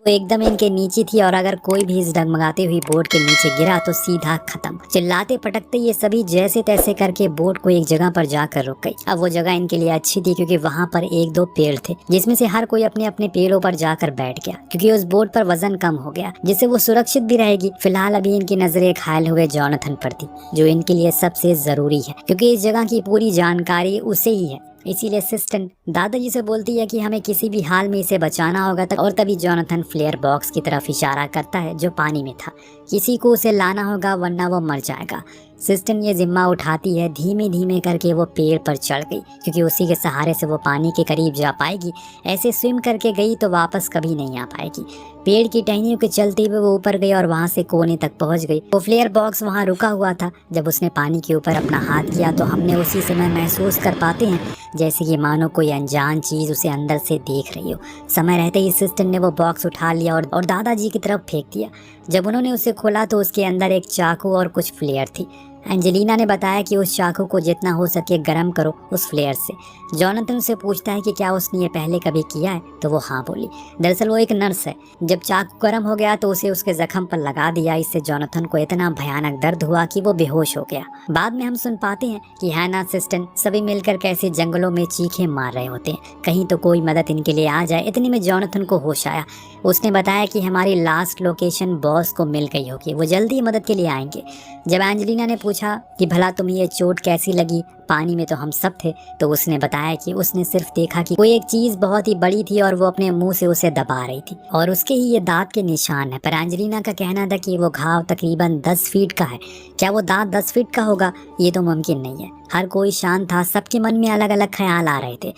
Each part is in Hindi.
वो एकदम इनके नीचे थी और अगर कोई भी इस डगमगाते हुई बोट के नीचे गिरा तो सीधा खत्म। चिल्लाते पटकते ये सभी जैसे तैसे करके बोट को एक जगह पर जाकर रुक गई। अब वो जगह इनके लिए अच्छी थी क्योंकि वहाँ पर एक दो पेड़ थे जिसमें से हर कोई अपने अपने पेड़ों पर जाकर बैठ गया क्योंकि उस बोट पर वजन कम हो गया जिससे वो सुरक्षित भी रहेगी। फिलहाल अभी इनकी नजरें घायल हुए जोनाथन पर थी जो इनके लिए सबसे जरूरी है क्योंकि इस जगह की पूरी जानकारी उसे ही है। इसीलिए असिस्टेंट दादाजी से बोलती है कि हमें किसी भी हाल में इसे बचाना होगा और तभी जोनाथन फ्लेयर बॉक्स की तरफ इशारा करता है जो पानी में था। किसी को उसे लाना होगा वरना वो मर जाएगा। असिस्टेंट ये जिम्मा उठाती है। धीमे धीमे करके वो पेड़ पर चढ़ गई क्योंकि उसी के सहारे से वो पानी के करीब जा पाएगी। ऐसे स्विम करके गई तो वापस कभी नहीं आ पाएगी। पेड़ की टहनियों के चलते हुए वो ऊपर गई और वहां से कोने तक पहुंच गई। वो फ्लेयर बॉक्स वहां रुका हुआ था। जब उसने पानी के ऊपर अपना हाथ किया तो हमने उसी समय महसूस कर पाते हैं जैसे कि मानो कोई अनजान चीज उसे अंदर से देख रही हो। समय रहते ही असिस्टेंट ने वो बॉक्स उठा लिया और दादाजी की तरफ फेंक दिया। जब उन्होंने उसे खोला तो उसके अंदर एक चाकू और कुछ फ्लेयर थी। एंजेलिना ने बताया कि उस चाकू को जितना हो सके गर्म करो उस फ्लेयर से। जोनाथन से पूछता है कि क्या उसने ये पहले कभी किया है तो वो हाँ बोली। दरअसल वो एक नर्स है। जब चाकू गर्म हो गया तो उसे उसके जख्म पर लगा दिया। इससे जोनाथन को इतना भयानक दर्द हुआ कि वो बेहोश हो गया। बाद में हम सुन पाते हैं कि हैना असिस्टेंट सभी मिलकर कैसे जंगलों में चीखें मार रहे होते हैं कहीं तो कोई मदद इनके लिए आ जाए। इतने में जोनाथन को होश आया। उसने बताया कि हमारी लास्ट लोकेशन बॉस को मिल गई होगी, वो जल्दी ही मदद के लिए आएंगे। जब एंजेलिना ने पूछा कि भला तुम्हें ये चोट कैसी लगी, पानी में तो हम सब थे, तो उसने बताया कि उसने सिर्फ देखा कि कोई एक चीज बहुत ही बड़ी थी और वो अपने मुंह से उसे दबा रही थी और उसके ही ये दांत के निशान है। पर एंजेलिना का कहना था कि वो घाव तकरीबन 10 फीट का है। क्या वो दांत 10 फीट का होगा? ये तो मुमकिन नहीं है। हर कोई शांत था। सबके मन में अलग अलग ख्याल आ रहे थे।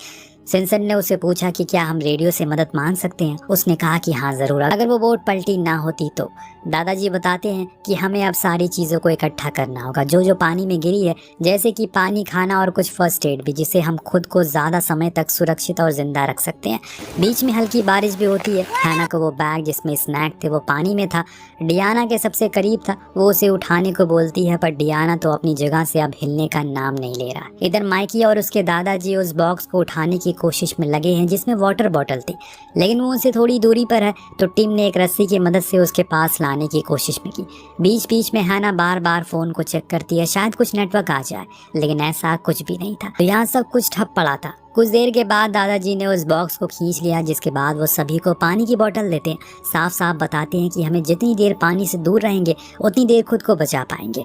सिंसन ने उसे पूछा कि क्या हम रेडियो से मदद मांग सकते हैं। उसने कहा कि हाँ जरूर, अगर वो बोट पलटी ना होती तो। दादाजी बताते हैं कि हमें अब सारी चीज़ों को इकट्ठा करना होगा जो जो पानी में गिरी है, जैसे कि पानी, खाना और कुछ फर्स्ट एड भी, जिससे हम खुद को ज़्यादा समय तक सुरक्षित और जिंदा रख सकते हैं। बीच में हल्की बारिश भी होती है। हैना को वो बैग जिसमें स्नैक थे वो पानी में था। डियाना के सबसे करीब था। वो उसे उठाने को बोलती है पर डियाना तो अपनी जगह से अब हिलने का नाम नहीं ले रहा। इधर माइकी और उसके दादाजी उस बॉक्स को उठाने की कोशिश में लगे हैं जिसमें वाटर बॉटल थी, लेकिन वो उनसे थोड़ी दूरी पर है। तो टीम ने एक रस्सी की मदद से उसके पास लाने की कोशिश में की। बीच बीच में हैना बार बार फोन को चेक करती है, शायद कुछ नेटवर्क आ जाए, लेकिन ऐसा कुछ भी नहीं था। तो यहाँ सब कुछ ठप पड़ा था। कुछ देर के बाद दादाजी ने उस बॉक्स को खींच लिया, जिसके बाद वो सभी को पानी की बोतल देते हैं। साफ साफ बताते हैं कि हमें जितनी देर पानी से दूर रहेंगे उतनी देर खुद को बचा पाएंगे।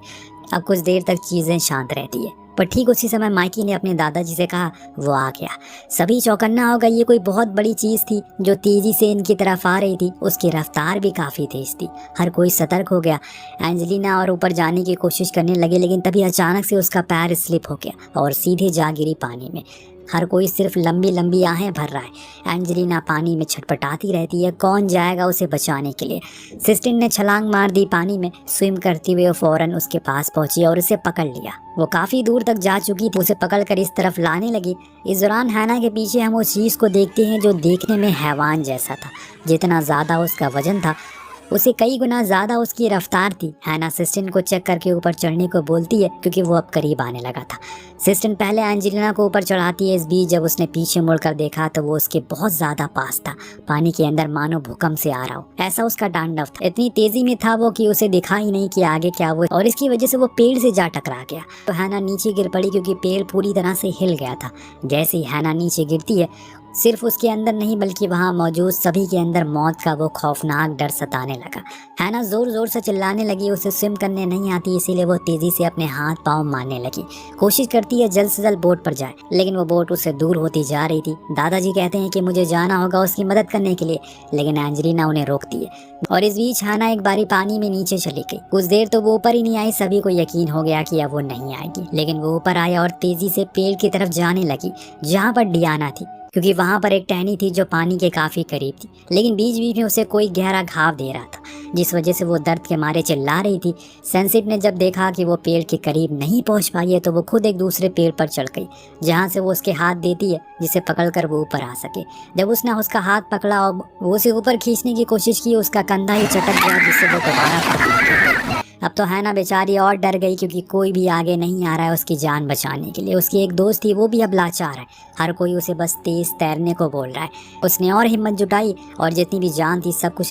अब कुछ देर तक चीजें शांत रहती है, पर ठीक उसी समय माइकी ने अपने दादाजी से कहा, वो आ गया। सभी चौकन्ना हो गए। ये कोई बहुत बड़ी चीज थी जो तेजी से इनकी तरफ आ रही थी। उसकी रफ्तार भी काफी तेज थी। हर कोई सतर्क हो गया। एंजेलिना और ऊपर जाने की कोशिश करने लगे, लेकिन तभी अचानक से उसका पैर स्लिप हो गया और सीधे जा गिरी पानी में। हर कोई सिर्फ लंबी लंबी आहें भर रहा है। एंजेलिना पानी में छटपटाती रहती है। कौन जाएगा उसे बचाने के लिए? सिस्टेंट ने छलांग मार दी पानी में। स्विम करते हुए फौरन उसके पास पहुंची और उसे पकड़ लिया। वो काफी दूर तक जा चुकी थी। उसे पकड़कर इस तरफ लाने लगी। इस दौरान हैना के पीछे हम उस चीज को देखते हैं जो देखने में हैवान जैसा था। जितना ज्यादा उसका वजन था उसे कई गुना ज्यादा उसकी रफ्तार थी। हैना सिस्टेंट को चेक करके ऊपर चढ़ने को बोलती है क्योंकि वो अब करीब आने लगा था। सिस्टेंट पहले एंजेलिना को ऊपर चढ़ाती है। इस बीच जब उसने पीछे मुड़कर देखा तो वो उसके बहुत ज्यादा पास था। पानी के अंदर मानो भूकंप से आ रहा हो, ऐसा उसका तांडव था। इतनी तेजी में था वो कि उसे दिखा ही नहीं कि आगे क्या हुआ, और इसकी वजह से वो पेड़ से जा टकरा गया। तो हैना नीचे गिर पड़ी क्योंकि पेड़ पूरी तरह से हिल गया था। जैसे ही हैना नीचे गिरती है, सिर्फ उसके अंदर नहीं बल्कि वहां मौजूद सभी के अंदर मौत का वो खौफनाक डर सताने लगा। हैना जोर जोर से चिल्लाने लगी। उसे स्विम करने नहीं आती, इसीलिए वो तेजी से अपने हाथ पांव मारने लगी। कोशिश करती है जल्द से जल्द बोट पर जाए, लेकिन वो बोट उससे दूर होती जा रही थी। दादाजी कहते हैं कि मुझे जाना होगा उसकी मदद करने के लिए, लेकिन एंजेलिना उन्हें रोकती है। और इस बीच हैना एक बारी पानी में नीचे चली गई। कुछ देर तो वो ऊपर ही नहीं आई। सभी को यकीन हो गया कि अब वो नहीं आएगी, लेकिन वो ऊपर आया और तेजी से पेड़ की तरफ जाने लगी जहाँ पर डियाना थी, क्योंकि वहां पर एक टहनी थी जो पानी के काफी करीब थी। लेकिन बीच बीच में उसे कोई गहरा घाव दे रहा था, जिस वजह से वो दर्द के मारे चिल्ला रही थी। सेंसिट ने जब देखा कि वो पेड़ के करीब नहीं पहुंच पाई है तो वो खुद एक दूसरे पेड़ पर चढ़ गई, जहां से वो उसके हाथ देती है जिसे पकड़कर वो ऊपर आ सके। जब उसने उसका हाथ पकड़ा और वो उसे ऊपर खींचने की कोशिश की, उसका कंधा ही चटक गया, जिससे वो दोबारा पकड़। अब तो हैना बेचारी और डर गई क्योंकि कोई भी आगे नहीं आ रहा है उसकी जान बचाने के लिए। उसकी एक दोस्त थी, वो भी अब लाचार है। हर कोई उसे बस तेज तैरने को बोल रहा है। उसने और हिम्मत जुटाई और जितनी भी जान थी सब कुछ